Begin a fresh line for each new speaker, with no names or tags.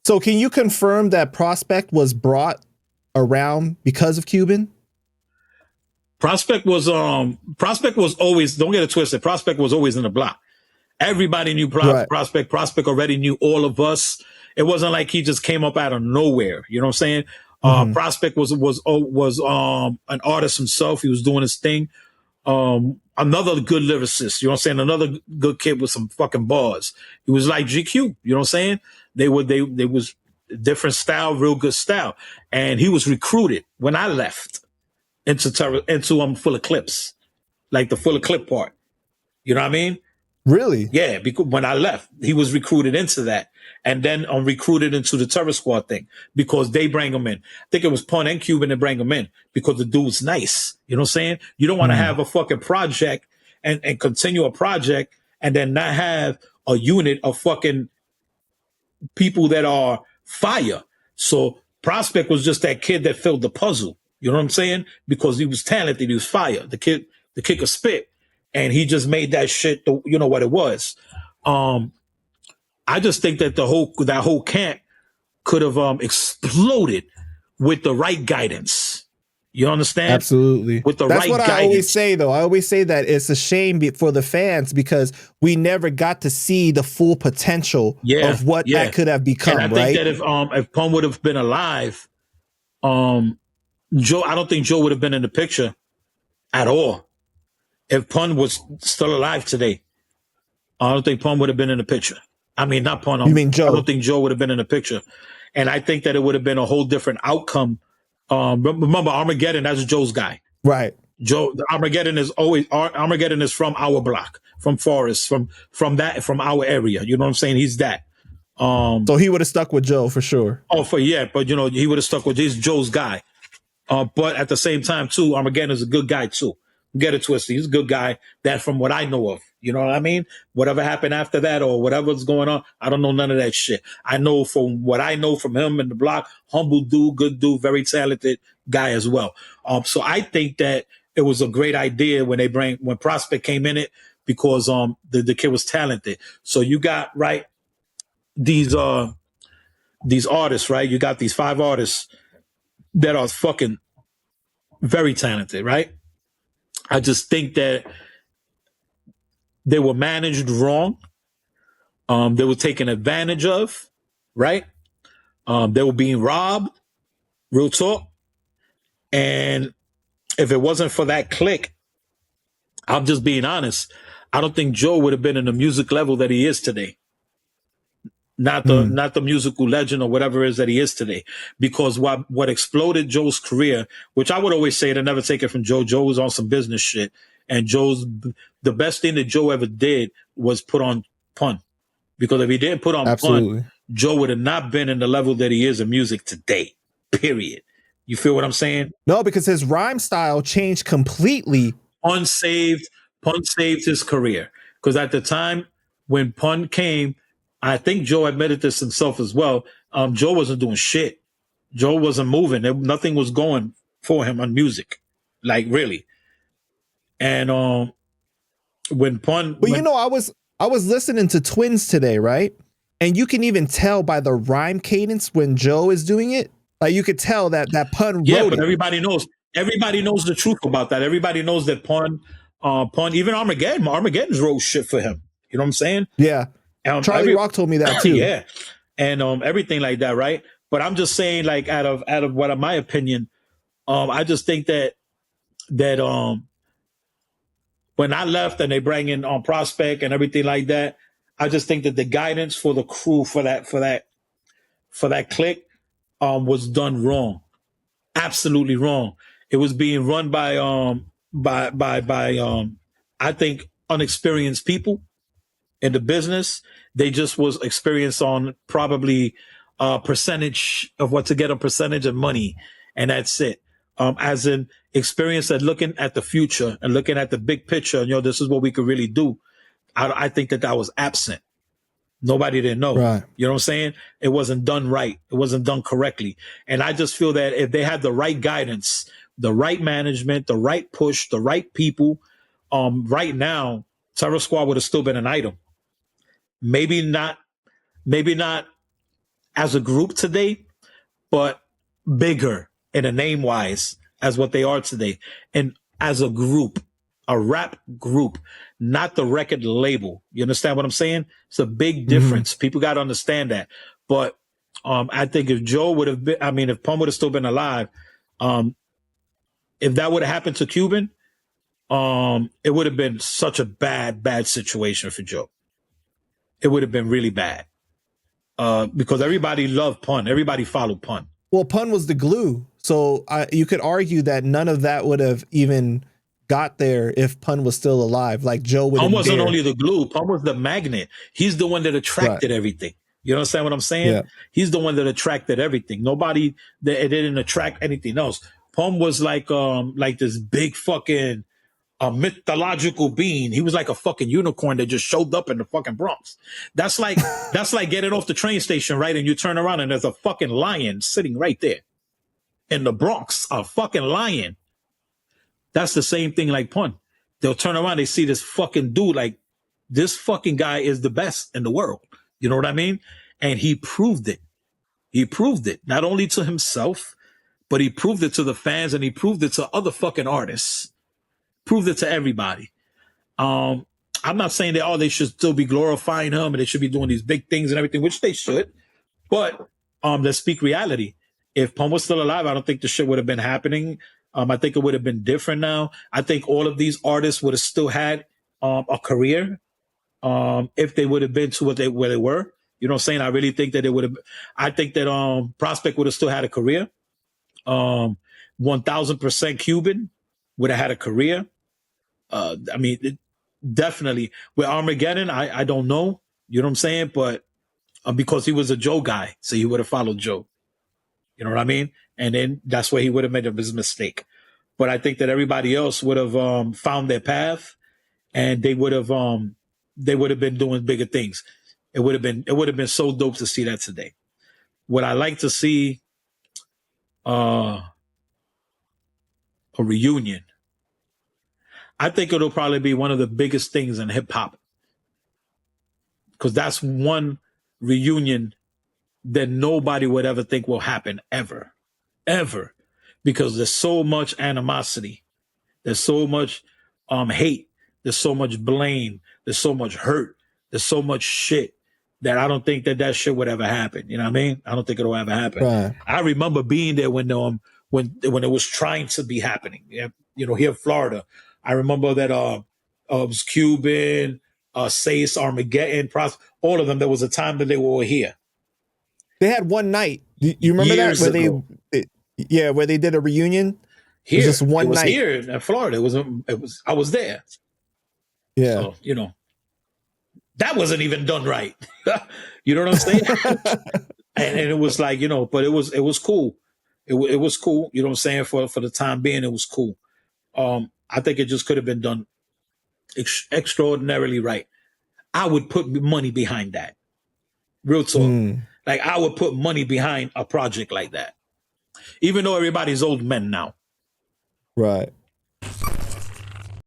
So can you confirm that Prospect was brought around because of Cuban?
Prospect was always, don't get it twisted, Prospect was always in the block. Everybody knew Prospect. Prospect already knew all of us. It wasn't like he just came up out of nowhere. You know what I'm saying? Prospect was an artist himself. He was doing his thing. Another good lyricist, you know what I'm saying? Another good kid with some fucking bars. He was like GQ, you know what I'm saying? They was different style, real good style. And he was recruited when I left into Full of Clips, like the Full of Clip part. You know what I mean?
Really?
Yeah, because when I left, he was recruited into that. And then recruited into the Terror Squad thing because they bring him in. I think it was Pun and Cuban that bring him in because the dude's nice. You know what I'm saying? You don't want to have a fucking project and continue a project and then not have a unit of fucking people that are fire. So Prospect was just that kid that filled the puzzle. You know what I'm saying? Because he was talented. He was fire. The kid could spit. And he just made that shit, you know what it was. I just think that that whole camp could have exploded with the right guidance. You understand?
Absolutely.
With the
That's
right
what
guidance.
I always say, though. I always say that it's a shame for the fans because we never got to see the full potential of what that could have become.
And I think that if Pun would have been alive, Joe, I don't think Joe would have been in the picture at all. If Pun was still alive today, I don't think Pun would have been in the picture. I mean, not Pun.
You mean Joe?
I don't think Joe would have been in the picture. And I think that it would have been a whole different outcome. Remember, Armageddon, that's Joe's guy.
Right.
Joe, Armageddon is from our block, from Forest, from our area. You know what I'm saying? He's that.
So he would have stuck with Joe for sure.
But you know, he would have stuck with he's Joe's guy. But at the same time, too, Armageddon is a good guy, too. Get it twisted. He's a good guy. That from what I know of, you know what I mean? Whatever happened after that or whatever's going on, I don't know none of that shit. I know from what I know from him in the block, humble dude, good dude, very talented guy as well. So I think that it was a great idea when Prospect came in it because the kid was talented. So you got these artists, right? You got these 5 artists that are fucking very talented, right? I just think that they were managed wrong. They were taken advantage of, right? They were being robbed, real talk. And if it wasn't for that clique, I'm just being honest, I don't think Joe would have been in the music level that he is today. Not the musical legend or whatever it is that he is today. Because what exploded Joe's career, which I would always say to never take it from Joe. Joe was on some business shit. And the best thing that Joe ever did was put on Pun. Because if he didn't put on Pun, Joe would have not been in the level that he is in music today. Period. You feel what I'm saying?
No, because his rhyme style changed completely.
Pun saved his career. Because at the time when Pun came, I think Joe admitted this himself as well. Joe wasn't doing shit. Joe wasn't moving. Nothing was going for him on music. Like, really. And when Pun...
But you know, I was listening to Twins today, right? And you can even tell by the rhyme cadence when Joe is doing it. Like, you could tell that Pun wrote
Yeah, but
it.
everybody knows the truth about that. Everybody knows that Pun, even Armageddon's wrote shit for him. You know what I'm saying?
Yeah. Charlie Rock told me that too.
Yeah. And everything like that, right? But I'm just saying, like, out of what my opinion, I just think that when I left and they bring in Prospect and everything like that, I just think that the guidance for the crew for that clique was done wrong. Absolutely wrong. It was being run by I think unexperienced people in the business. They just was experienced on probably a percentage of what to get a percentage of money. And that's it. As in experience at looking at the future and looking at the big picture. And, this is what we could really do. I think that was absent. Nobody didn't know.
Right.
You know what I'm saying? It wasn't done right. It wasn't done correctly. And I just feel that if they had the right guidance, the right management, the right push, the right people, right now, Terror Squad would have still been an item. Maybe not, maybe not as a group today, but bigger in a name wise as what they are today. And as a group, a rap group, not the record label. You understand what I'm saying? It's a big difference. People got to understand that. But I think if Joe would have been, I mean, if Pun would have still been alive, if that would have happened to Cuban, it would have been such a bad situation for Joe. It would have been really bad. Because everybody loved Pun. Everybody followed Pun.
Well, Pun was the glue. So you could argue that none of that would have even got there if Pun was still alive. Like Joe would.
Pun wasn't only the glue. Pun was the magnet. He's the one that attracted everything. You understand what I'm saying?
Yeah.
He's the one that attracted everything. Nobody, it didn't attract anything else. Pun was like this big fucking mythological being. He was like a fucking unicorn that just showed up in the fucking Bronx. That's like getting off the train station, right? And you turn around and there's a fucking lion sitting right there in the Bronx, a fucking lion. That's the same thing like Pun. They'll turn around, they see this fucking dude, like this fucking guy is the best in the world. You know what I mean? And he proved it. He proved it not only to himself, but he proved it to the fans and he proved it to other fucking artists. Proved it to everybody. I'm not saying that they should still be glorifying him and they should be doing these big things and everything, which they should. But let's speak reality. If Pun was still alive, I don't think the shit would have been happening. I think it would have been different now. I think all of these artists would have still had a career if they would have been to where they were. You know what I'm saying? I really think that it would have. I think that Prospect would have still had a career. 1000% Cuban would have had a career. I mean, definitely. With Armageddon, I don't know. You know what I'm saying? But because he was a Joe guy, so he would have followed Joe. You know what I mean? And then that's where he would have made his mistake. But I think that everybody else would have found their path, and they would have been doing bigger things. It would have been so dope to see that today. Would I like to see a reunion? I think it'll probably be one of the biggest things in hip hop, because that's one reunion that nobody would ever think will happen ever, because there's so much animosity, there's so much hate, there's so much blame, there's so much hurt, there's so much shit that I don't think that shit would ever happen. You know what I mean? I don't think it'll ever happen. Right. I remember being there when it was trying to be happening. You know, here in Florida. I remember that it was Cuban, Sace, Armageddon, all of them. There was a time that they were all here.
They had one night. You remember
Years
that
ago.
where they did a reunion?
Here,
it was just one night
here in Florida. I was there.
Yeah,
so, you know, that wasn't even done right. You know what I'm saying? and it was like, you know, but it was cool. It was cool. You know what I'm saying? For the time being, it was cool. I think it just could have been done extraordinarily right. I would put money behind that. Real talk. Like, I would put money behind a project like that. Even though everybody's old men now.
Right.